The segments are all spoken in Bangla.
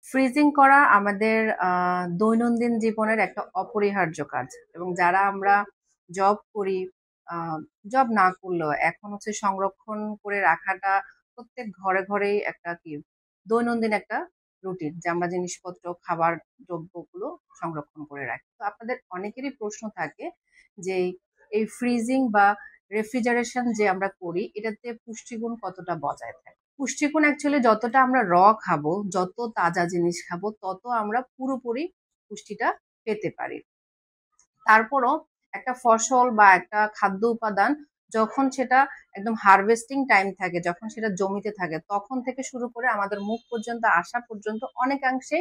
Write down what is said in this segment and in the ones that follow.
ফ্রিজিং করা আমাদের দৈনন্দিন জীবনের একটা অপরিহার্য কাজ এবং যারা আমরা জব করি, জব না করলেও এখন হচ্ছে সংরক্ষণ করে রাখাটা প্রত্যেক ঘরে ঘরেই একটা কি দৈনন্দিন একটা রুটিন যে আমরা জিনিসপত্র খাবার দ্রব্যগুলো সংরক্ষণ করে রাখি। তো আপনাদের অনেকেরই প্রশ্ন থাকে যে এই ফ্রিজিং বা রেফ্রিজারেশন যে আমরা করি এটাতে পুষ্টিগুণ কতটা বজায় থাকে। পুষ্টিগুণ অ্যাকচুয়ালি যতটা আমরা খাবো, যত তাজা জিনিস খাবো, তত আমরা পুরোপুরি পুষ্টিটা পেতে পারি। তারপরও একটা ফসল বা একটা খাদ্য উপাদান যখন সেটা একদম হারভেস্টিং টাইম থাকে, যখন সেটা জমিতে থাকে, তখন থেকে শুরু করে আমাদের মুখ পর্যন্ত আসা পর্যন্ত অনেকাংশে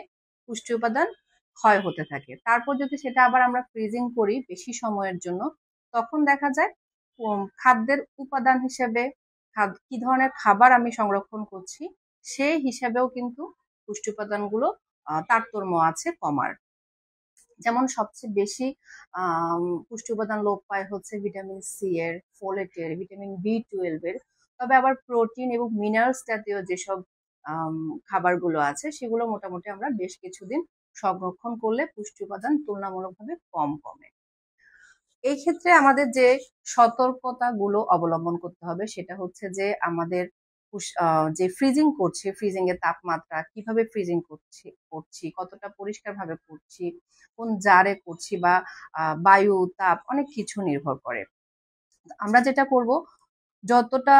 পুষ্টি উপাদান ক্ষয় হতে থাকে। তারপর যদি সেটা আবার আমরা ফ্রিজিং করি বেশি সময়ের জন্য, তখন দেখা যায় খাদ্যের উপাদান হিসেবে কি ধরনের খাবার আমি সংরক্ষণ করছি সেই হিসাবেও কিন্তু পুষ্টি উপাদানগুলো তারতম্য আছে কমার। যেমন সবচেয়ে বেশি পুষ্টি উপাদান লোপ পায় হচ্ছে ভিটামিন সি এর, ফোলেটের, ভিটামিন বি 12 এর। তবে আবার প্রোটিন এবং মিনারেলস জাতীয় যেসব খাবারগুলো আছে সেগুলো মোটামুটি আমরা বেশ কিছুদিন সংরক্ষণ করলে পুষ্টি উপাদান তুলনামূলকভাবে কম কমে। এই ক্ষেত্রে আমাদের যে সতর্কতাগুলো অবলম্বন করতে হবে সেটা হচ্ছে যে আমাদের যে ফ্রিজিং করছি, ফ্রিজিং এর তাপমাত্রা কিভাবে ফ্রিজিং করছি, কতটা পরিষ্কার ভাবে করছি, কোন জারে করছি বা বায়ু, তাপ অনেক কিছু নির্ভর করে। আমরা যেটা করব যতটা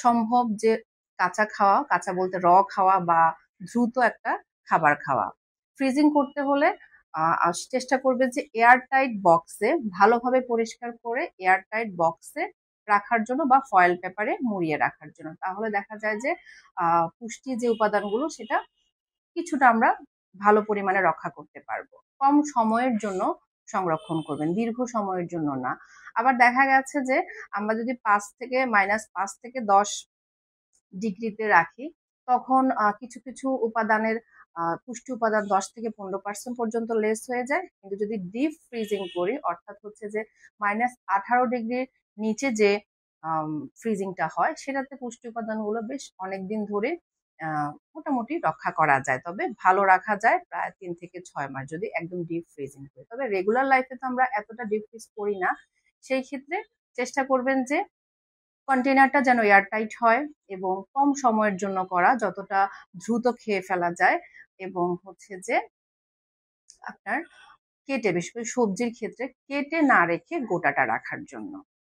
সম্ভব যে কাঁচা খাওয়া, কাঁচা বলতে খাওয়া বা দ্রুত একটা খাবার খাওয়া। ফ্রিজিং করতে হলে চেষ্টা করবে যে এয়ার টাইট বক্সে ভালোভাবে পরিষ্কার করে এয়ার টাইট বক্সে রাখার জন্য বা ফয়েল পেপারে মুড়িয়ে রাখার জন্য। তাহলে দেখা যায় যে পুষ্টি যে উপাদানগুলো সেটা কিছুটা আমরা ভালো পরিমাণে রক্ষা করতে পারবো। কম সময়ের জন্য সংরক্ষণ করবেন, দীর্ঘ সময়ের জন্য না। আবার দেখা গেছে যে আমরা যদি -5 থেকে 10 ডিগ্রিতে রাখি, তখন কিছু কিছু উপাদানের পুষ্টি উপাদান 10 থেকে 15% পর্যন্ত লেস হয়ে যায়। কিন্তু যদি ডিপ ফ্রিজিং করি, অর্থাৎ হচ্ছে যে -18 ডিগ্রির নিচে যে ফ্রিজিংটা হয় সেটাতে পুষ্টি উপাদানগুলো বেশ অনেকদিন ধরে মোটামুটি রক্ষা করা যায়। তবে ভালো রাখা যায় প্রায় 3 থেকে 6 মাস যদি একদম ডিপ ফ্রিজিং করি। তবে রেগুলার লাইফে তো আমরা এতটা ডিপ ফ্রিজ করি না। সেই ক্ষেত্রে চেষ্টা করবেন যে কন্টেনারটা যেন এয়ারটাইট হয় এবং কম সময়ের জন্য করা, যতটা দ্রুত খেয়ে ফেলা যায়। এবং হচ্ছে যে আপনার কেটে, বিশেষ করে সবজির ক্ষেত্রে কেটে না রেখে গোটাটা রাখার জন্য।